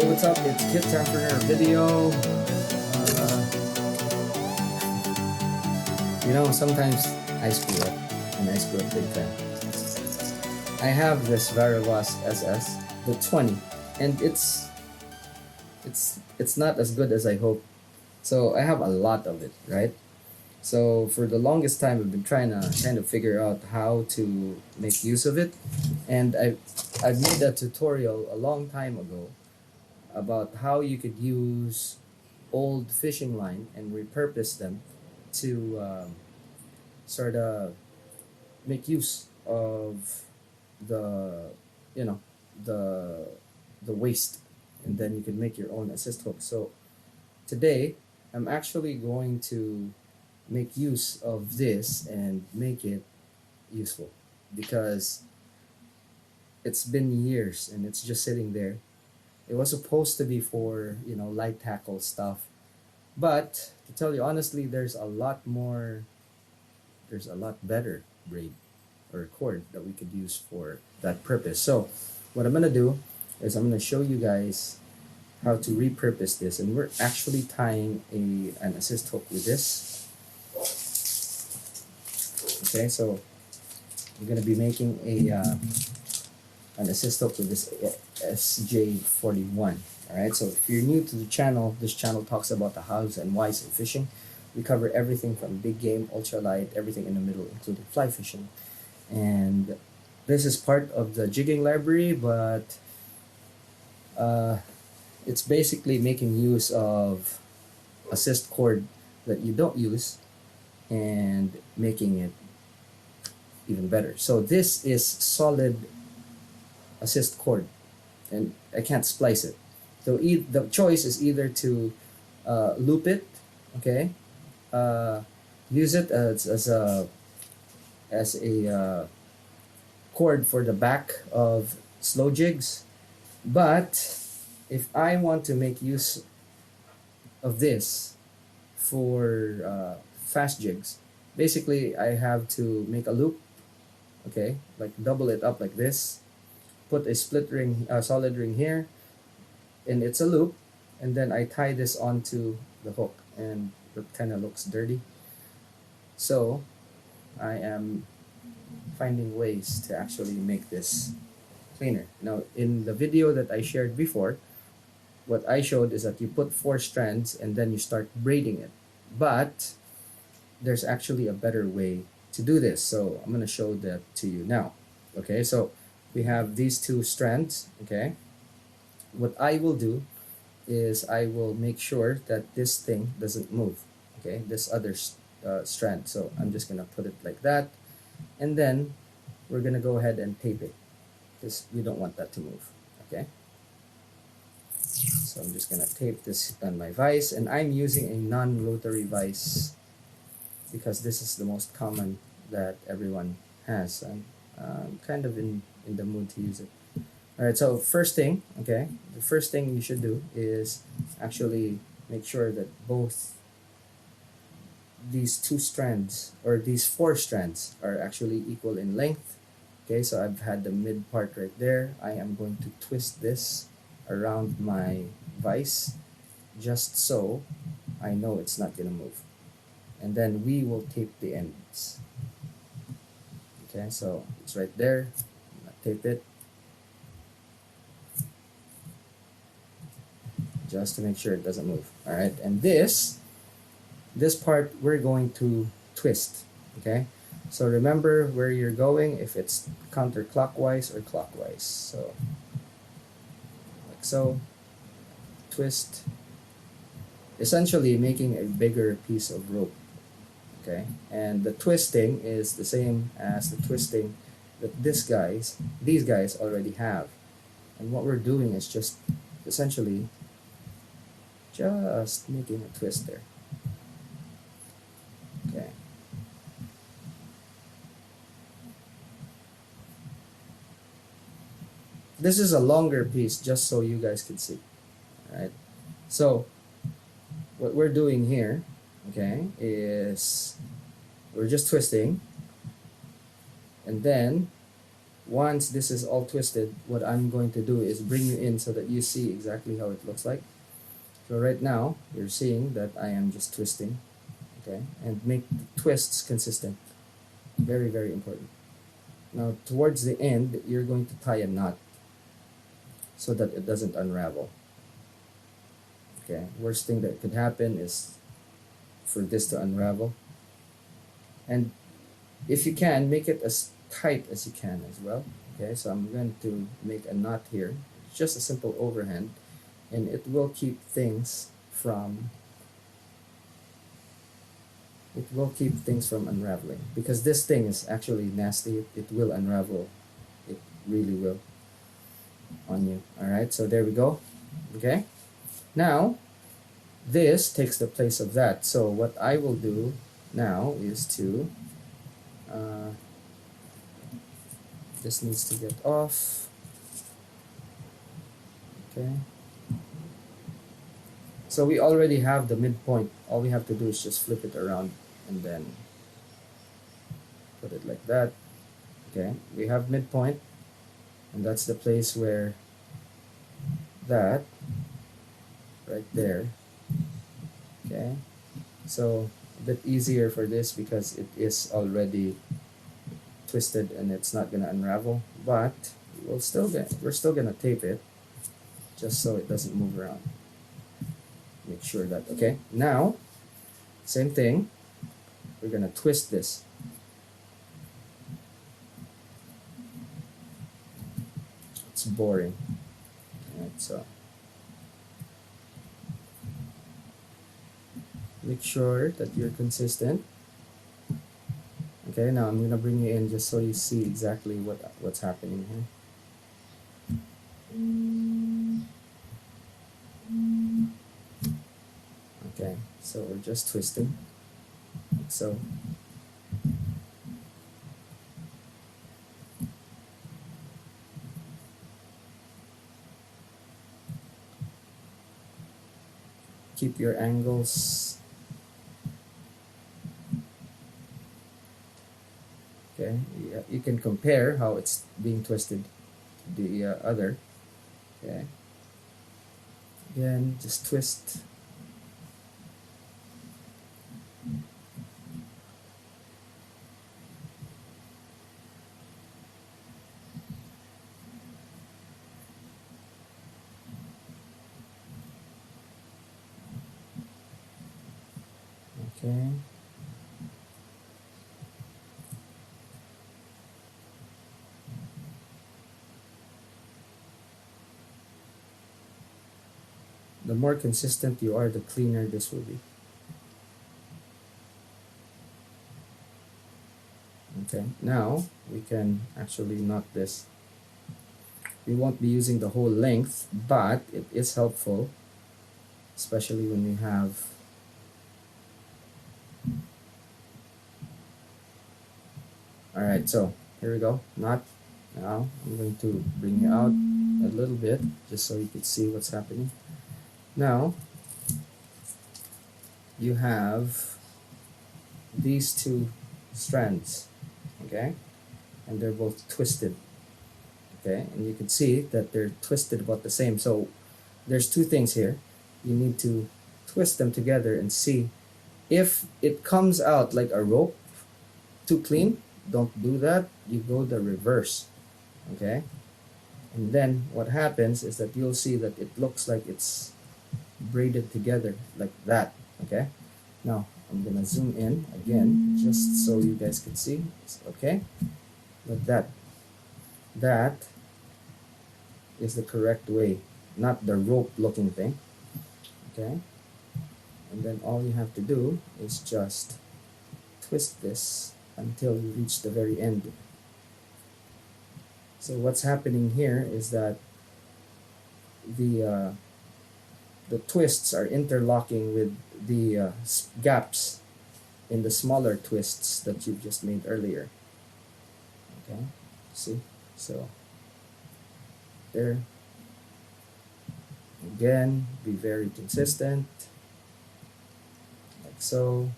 what's up? It's Kit time for another video. Sometimes I screw up, and I screw up big time. I have this Varivas SS, the 20, and it's not as good as I hope. So I have a lot of it, right? So for the longest time, I've been trying to kind of figure out how to make use of it, and I've made a tutorial a long time ago about how you could use old fishing line and repurpose them to sort of make use of the you know the waste, and then you can make your own assist hook. So today I'm actually going to make use of this and make it useful, because it's been years and it's just sitting there. It was supposed to be for light tackle stuff, but to tell you honestly, there's a lot better braid or cord that we could use for that purpose. So what I'm gonna do is I'm gonna show you guys how to repurpose this, and we're actually tying an assist hook with this. Okay, so I'm gonna be making an assist hook with this SJ41. Alright, so if you're new to the channel, this channel talks about the hows and whys of fishing. We cover everything from big game, ultralight, everything in the middle, including fly fishing. And this is part of the jigging library, but it's basically making use of assist cord that you don't use and making it even better. So this is solid assist cord, and I can't splice it. So the choice is either to loop it, okay, use it as a cord for the back of slow jigs. But if I want to make use of this for fast jigs, basically I have to make a loop, okay, like double it up like this, put a split ring, solid ring here, and it's a loop, and then I tie this onto the hook, and it kind of looks dirty. So I am finding ways to actually make this cleaner. Now, in the video that I shared before, what I showed is that you put 4 strands and then you start braiding it. But there's actually a better way to do this, so I'm going to show that to you now. Okay, so we have these 2 strands. Okay, what I will do is I will make sure that this thing doesn't move, okay, this other strand. So I'm just gonna put it like that, and then we're gonna go ahead and tape it, because we don't want that to move. Okay, so I'm just gonna tape this on my vise, and I'm using a non-rotary vise because this is the most common that everyone has. I'm kind of in the mood to use it. Alright, so first thing, okay, the first thing you should do is actually make sure that both these 2 strands, or these 4 strands, are actually equal in length. Okay, so I've had the mid part right there. I am going to twist this around my vise just so I know it's not going to move. And then we will tape the ends. Okay, so it's right there. I'm going to tape it, just to make sure it doesn't move. All right, and this part we're going to twist. Okay, so remember where you're going, if it's counterclockwise or clockwise. So like so, twist, essentially making a bigger piece of rope. Okay, and the twisting is the same as the twisting that these guys already have. And what we're doing is just essentially just making a twist there. Okay. This is a longer piece, just so you guys can see. Alright. So what we're doing here, okay, is we're just twisting, and then once this is all twisted, what I'm going to do is bring you in so that you see exactly how it looks like. So right now, you're seeing that I am just twisting, okay? And make the twists consistent. Very, very important. Now, towards the end, you're going to tie a knot so that it doesn't unravel. Okay, worst thing that could happen is for this to unravel. And if you can, make it as tight as you can as well. Okay, so I'm going to make a knot here. It's just a simple overhand, and it will keep things from unraveling, because this thing is actually nasty. It will unravel. It really will on you. All right, so there we go. Okay, now this takes the place of that. So what I will do now is to this needs to get off. Okay, so we already have the midpoint. All we have to do is just flip it around and then put it like that. Okay, we have midpoint, and that's the place where that right there. Okay, so a bit easier for this because it is already twisted and it's not gonna unravel, but we're still gonna tape it just so it doesn't move around. Make sure that, okay, now same thing, we're gonna twist this. It's boring. Alright, so make sure that you're consistent. Okay, now I'm gonna bring you in just so you see exactly what's happening here. Okay, so we're just twisting, like so. Keep your angles. Okay, you can compare how it's being twisted to the other. Okay, again, just twist. Okay. The more consistent you are, the cleaner this will be. Okay, now we can actually knot this. We won't be using the whole length, but it is helpful, especially when we have alright, so here we go, knot. Now I'm going to bring you out a little bit just so you can see what's happening. Now you have these two strands, okay, and they're both twisted, okay, and you can see that they're twisted about the same. So there's two things here. You need to twist them together and see if it comes out like a rope too clean. Don't do that. You go the reverse, okay, and then what happens is that you'll see that it looks like it's braided together like that. Okay, now I'm gonna zoom in again just so you guys can see. Okay, like that is the correct way, not the rope looking thing. Okay, and then all you have to do is just twist this until you reach the very end. So what's happening here is that the twists are interlocking with the gaps in the smaller twists that you've just made earlier. Okay, see? So there. Again, be very consistent, like so.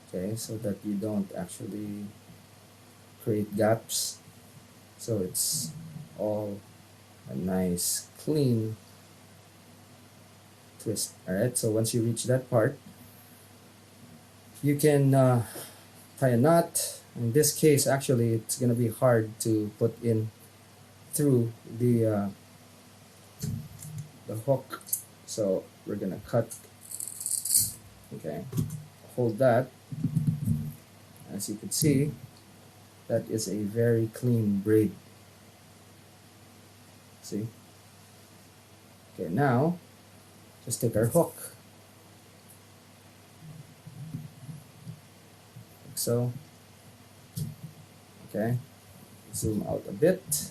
Okay, so that you don't actually create gaps. so it's all a nice clean twist. Alright, so once you reach that part, you can tie a knot. In this case, actually, it's gonna be hard to put in through the hook, so we're gonna cut. Okay, hold that. As you can see, that is a very clean braid. See? Okay, now just take our hook, like so. Okay, zoom out a bit.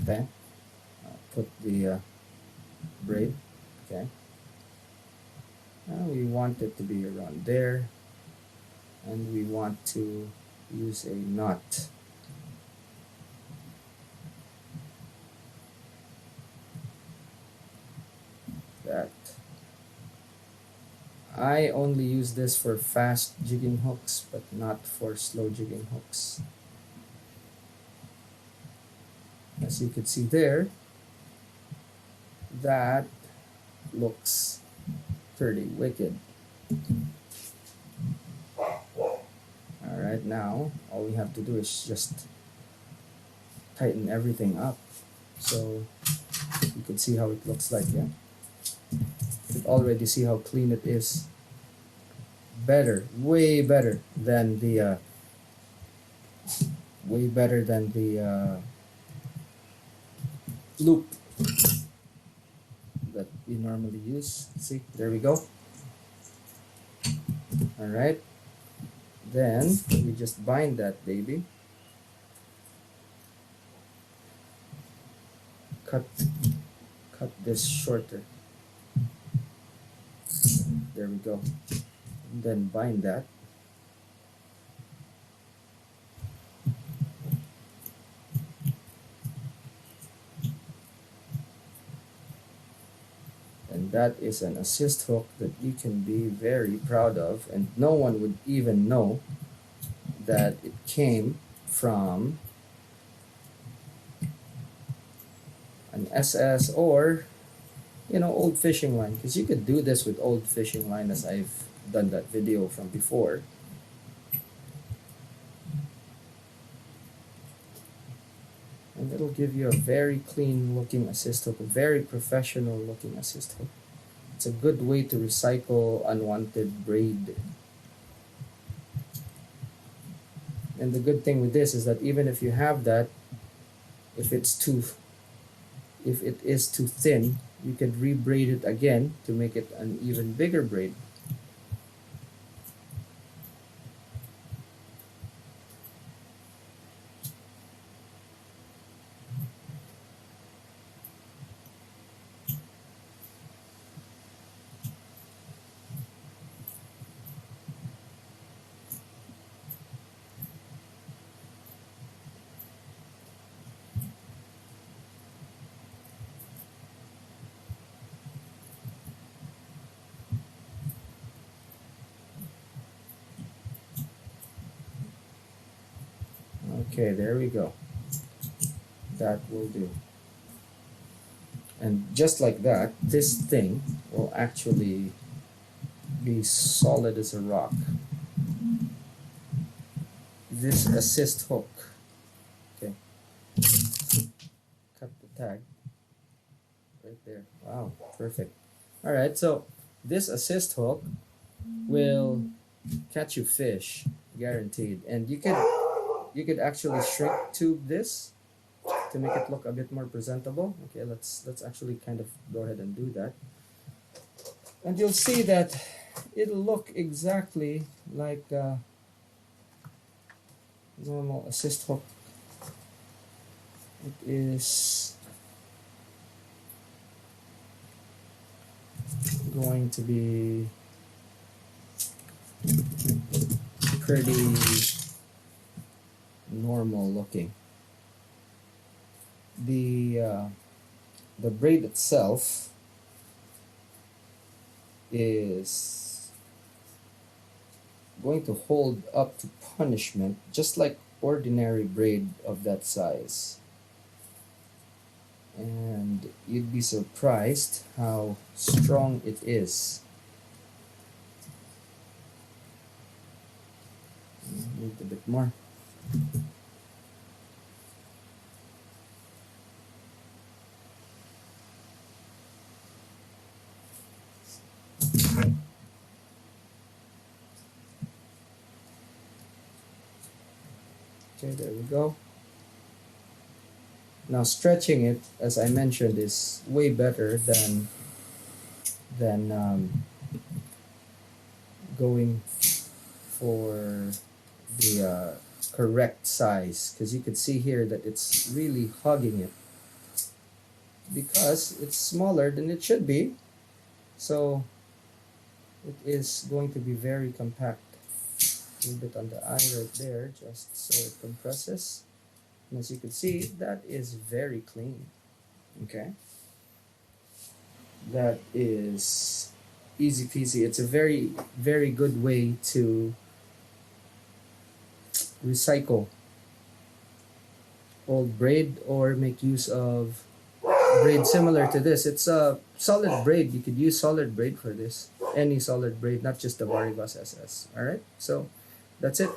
Okay, put the braid. Okay, now we want it to be around there, and we want to use a knot. That I only use this for fast jigging hooks, but not for slow jigging hooks. As you can see there, that looks pretty wicked. Alright, now all we have to do is just tighten everything up, so you can see how it looks like. Yeah, you can already see how clean it is. Better, way better than the loop that we normally use. See, there we go. Alright, then we just bind that baby. Cut this shorter. There we go. And then bind that. And that is an assist hook that you can be very proud of, and no one would even know that it came from an SS or, you know, old fishing line, because you could do this with old fishing line, as I've done that video from before. And it'll give you a very clean looking assist hook, a very professional looking assist hook. It's a good way to recycle unwanted braid. And the good thing with this is that even if you have that, if it is too thin, you can re-braid it again to make it an even bigger braid. Okay, there we go. That will do. And just like that, this thing will actually be solid as a rock. This assist hook. Okay. Cut the tag. Right there. Wow, perfect. Alright, so this assist hook will catch you fish, guaranteed. And you could actually shrink tube this to make it look a bit more presentable. Okay, let's actually kind of go ahead and do that. And you'll see that it'll look exactly like a normal assist hook. It is going to be pretty normal looking. The braid itself is going to hold up to punishment just like ordinary braid of that size. And you'd be surprised how strong it is. Need a bit more. Okay, there we go. Now stretching it, as I mentioned, is way better than going for the correct size, because you could see here that it's really hugging it because it's smaller than it should be. So it is going to be very compact. A little bit on the eye right there, just so it compresses. And as you can see, that is very clean. Okay, that is easy peasy. It's a very, very good way to recycle old braid or make use of braid similar to this. It's a solid braid. You could use solid braid for this. Any solid braid, not just the Varigos SS. Alright, so that's it.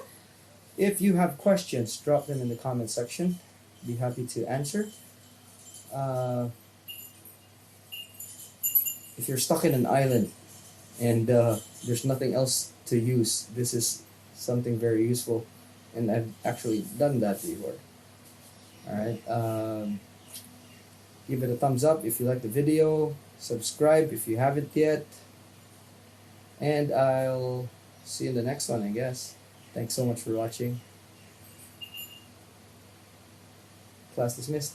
If you have questions, drop them in the comment section. Be happy to answer. If you're stuck in an island and there's nothing else to use, this is something very useful. And I've actually done that before. Alright, give it a thumbs up if you like the video. Subscribe if you haven't yet. And I'll see you in the next one, I guess. Thanks so much for watching. Class dismissed.